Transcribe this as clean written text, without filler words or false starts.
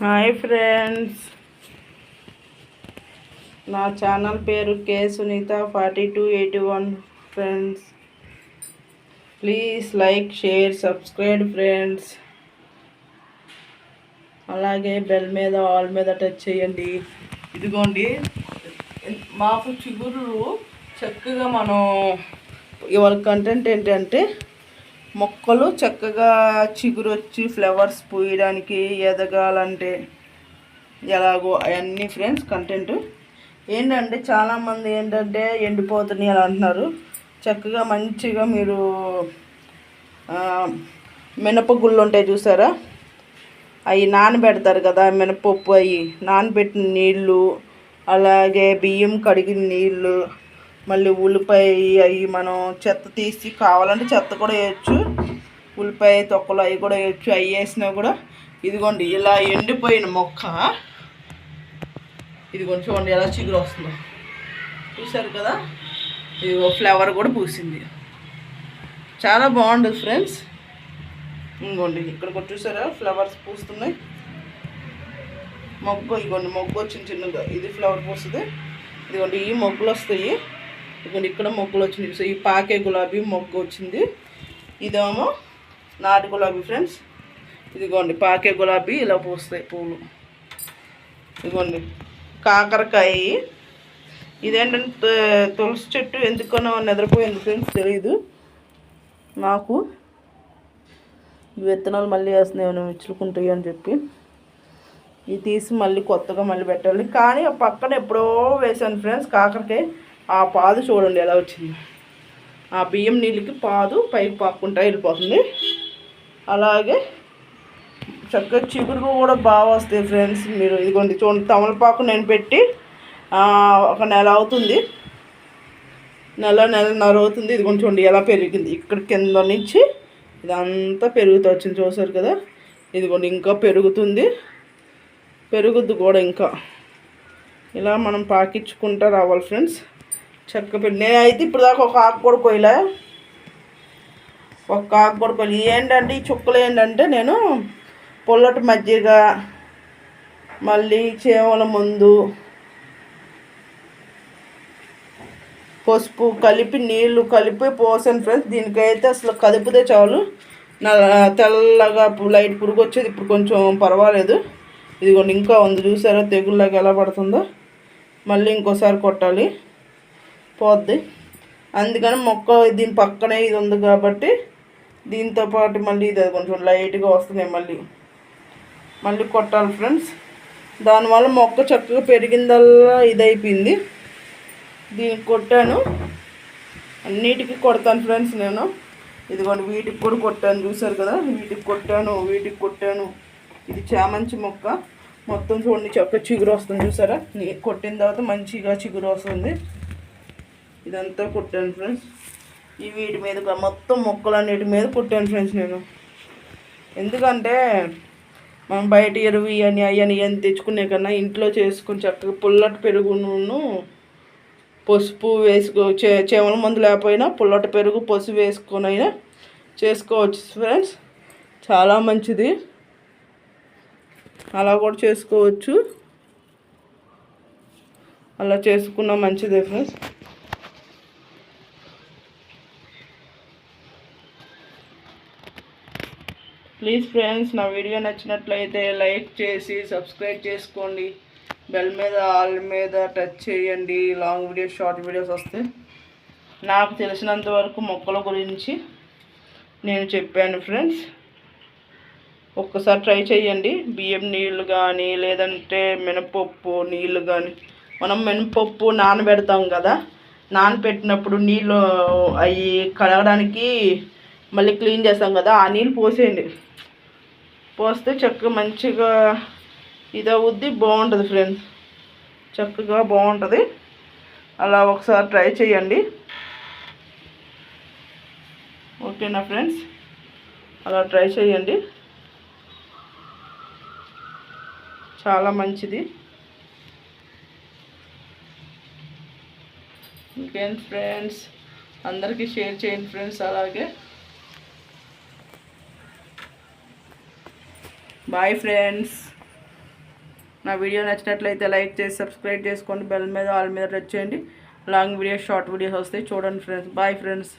Hi friends, నా channel పేరు K Sunitha 4281. Friends, please like, share, subscribe friends. అలాగే bell మీద ఆల్ మీద టచ్ చేయండి. ఇదిగోండి, మాకు చిగురు చక్కగా మనం ఇవాళ కంటెంట్ ఏంటంటే మొక్కలు చక్కగా చిగురు వచ్చి ఫ్లవర్స్ పూయడానికి ఎదగాలంటే ఎలాగో అవన్నీ ఫ్రెండ్స్ కంటెంట్ ఏంటంటే చాలామంది ఏంటంటే ఎండిపోతున్నాయి అని అంటున్నారు. చక్కగా మంచిగా మీరు మినపగుళ్ళు ఉంటాయి చూసారా, అవి నానబెడతారు కదా, మినపప్పు అవి నానబెట్టిన నీళ్ళు, అలాగే బియ్యం కడిగిన నీళ్ళు, మళ్ళీ ఉల్లిపాయ అవి మనం చెత్త తీసి కావాలంటే చెత్త కూడా వేయచ్చు, ఉల్లిపాయ తొక్కలు అవి కూడా వేయచ్చు. అవి వేసినా కూడా ఇదిగోండి ఇలా ఎండిపోయిన మొక్క ఇదిగోండి, చూడండి ఎలా చిగురు వస్తుందో చూసారు కదా. ఇదిగో ఫ్లవర్ కూడా పూసింది, చాలా బాగుంటుంది ఫ్రెండ్స్. ఇంకోండి ఇక్కడ కూడా చూసారా ఫ్లవర్స్ పూస్తున్నాయి. మొగ్గు ఇదిగోండి, మొగ్గు చిన్న చిన్నగా ఇది ఫ్లవర్ పూస్తుంది. ఇదిగోండి ఈ మొగ్గులు వస్తాయి. ఇదిగోండి ఇక్కడ మొగ్గులు వచ్చినాయి. ఈ పాకే గులాబీ మొగ్గు వచ్చింది. ఇదేమో నాటు గులాబీ ఫ్రెండ్స్. ఇదిగోండి పాకే గులాబీ ఇలా పూస్తాయి పూలు. ఇదిగోండి కాకరకాయ. ఇదేంటంటే తులసి చెట్టు ఎందుకనో నిద్రపోయింది ఫ్రెండ్స్, తెలియదు నాకు. విత్తనాలు మళ్ళీ వేస్తున్నాయి ఏమైనా ఇచ్చుకుంటాయి అని చెప్పి ఇది తీసి మళ్ళీ కొత్తగా మళ్ళీ పెట్టాలి. కానీ ఆ పక్కన ఎప్పుడో వేసాను ఫ్రెండ్స్ కాకరకాయ. ఆ పాదు చూడండి ఎలా వచ్చింది. ఆ బియ్యం నీళ్ళకి పాదు పైకి పాక్కుంటా వెళ్ళిపోతుంది. అలాగే చక్కగా చిగురు కూడా బాగా వస్తాయి ఫ్రెండ్స్. మీరు ఇదిగోండి చూడండి, తమలపాకు నేను పెట్టి ఒక నెల అవుతుంది, నెలన్నర అవుతుంది. ఇదిగోండి చూడండి ఎలా పెరిగింది. ఇక్కడ కింద నుంచి ఇదంతా పెరుగుతూ వచ్చింది చూసారు కదా. ఇదిగోండి ఇంకా పెరుగుద్ది కూడా. ఇంకా ఇలా మనం పాకించుకుంటూ రావాలి ఫ్రెండ్స్. చక్కగా నేనైతే ఇప్పుడు దాకా ఒక ఆకు కూడా కొయ్యలే. ఏంటంటే ఈ చుక్కలు ఏంటంటే నేను పుల్లటి మజ్జిగ, మళ్ళీ చేమల మందు, పసుపు కలిపి నీళ్ళు కలిపి పోసాను ఫ్రెండ్స్. దీనికైతే అసలు కదిపితే చాలు తెల్లగా లైట్ పురుగు వచ్చేది. ఇప్పుడు కొంచెం పర్వాలేదు. ఇదిగోండి ఇంకా ఉంది చూసారా తెగుళ్ళగా ఎలా పడుతుందో. మళ్ళీ ఇంకోసారి కొట్టాలి, పోద్ది. అందుకని మొక్క దీని పక్కనే ఇది ఉంది కాబట్టి దీంతోపాటు మళ్ళీ ఇది కొంచెం లైట్గా వస్తున్నాయి. మళ్ళీ కొట్టాలి ఫ్రెండ్స్. దానివల్ల మొక్క చక్కగా పెరిగిందల్లా ఇదైపోయింది. దీనికి కొట్టాను, అన్నిటికీ కొడతాను ఫ్రెండ్స్ నేను. ఇదిగోండి వీటికి కూడా కొట్టాను చూసారు కదా, వీటికి కొట్టాను. ఇది చామంతి మొక్క మొత్తం చూడండి చక్కగా చిగురు వస్తుంది చూసారా. కొట్టిన తర్వాత మంచిగా చిగురు వస్తుంది. ఇదంతా కొట్టాను ఫ్రెండ్స్. ఈ వీటి మీద మొత్తం మొక్కలన్నిటి మీద కొట్టాను ఫ్రెండ్స్ నేను. ఎందుకంటే మనం బయట ఎరువు అవన్నీ తెచ్చుకునే కన్నా ఇంట్లో చేసుకుని చక్కగా పుల్లటి పెరుగును పసుపు వేసుకో, చేమల మందు లేకపోయినా పుల్లటి పెరుగు పసుపు వేసుకొని అయినా చేసుకోవచ్చు ఫ్రెండ్స్. చాలా మంచిది, అలా కూడా చేసుకోవచ్చు. అలా చేసుకున్నా మంచిదే ఫ్రెండ్స్. ప్లీజ్ ఫ్రెండ్స్, నా వీడియో నచ్చినట్లయితే లైక్ చేసి సబ్స్క్రైబ్ చేసుకోండి. బెల్ మీద ఆల్ మీద టచ్ చేయండి. లాంగ్ వీడియోస్, షార్ట్ వీడియోస్ వస్తాయి. నాకు తెలిసినంత వరకు మొక్కల గురించి నేను చెప్పాను ఫ్రెండ్స్. ఒక్కసారి ట్రై చేయండి. బియ్యం నీళ్ళు కానీ లేదంటే మినపప్పు నీళ్ళు కానీ. మనం మినపప్పు నానబెడతాం కదా, నానబెట్టినప్పుడు నీళ్ళు అవి కడగడానికి మళ్ళీ క్లీన్ చేస్తాం కదా, ఆ నీళ్ళు పోసేయండి. పోస్తే చక్కగా మంచిగా ఇదవుద్ది, బాగుంటుంది ఫ్రెండ్స్. చక్కగా బాగుంటుంది. అలా ఒకసారి ట్రై చేయండి. ఓకేనా ఫ్రెండ్స్, అలా ట్రై చేయండి, చాలా మంచిది. ఇంకేం ఫ్రెండ్స్, అందరికీ షేర్ చేయండి ఫ్రెండ్స్. అలాగే బాయ్ ఫ్రెండ్స్. నా వీడియో నచ్చినట్లయితే లైక్ చేసి సబ్స్క్రైబ్ చేసుకోండి, బెల్ మీద ఆల్ మీద టచ్ చేయండి. లాంగ్ వీడియోస్ షార్ట్ వీడియోస్ వస్తాయి చూడండి ఫ్రెండ్స్. Bye friends.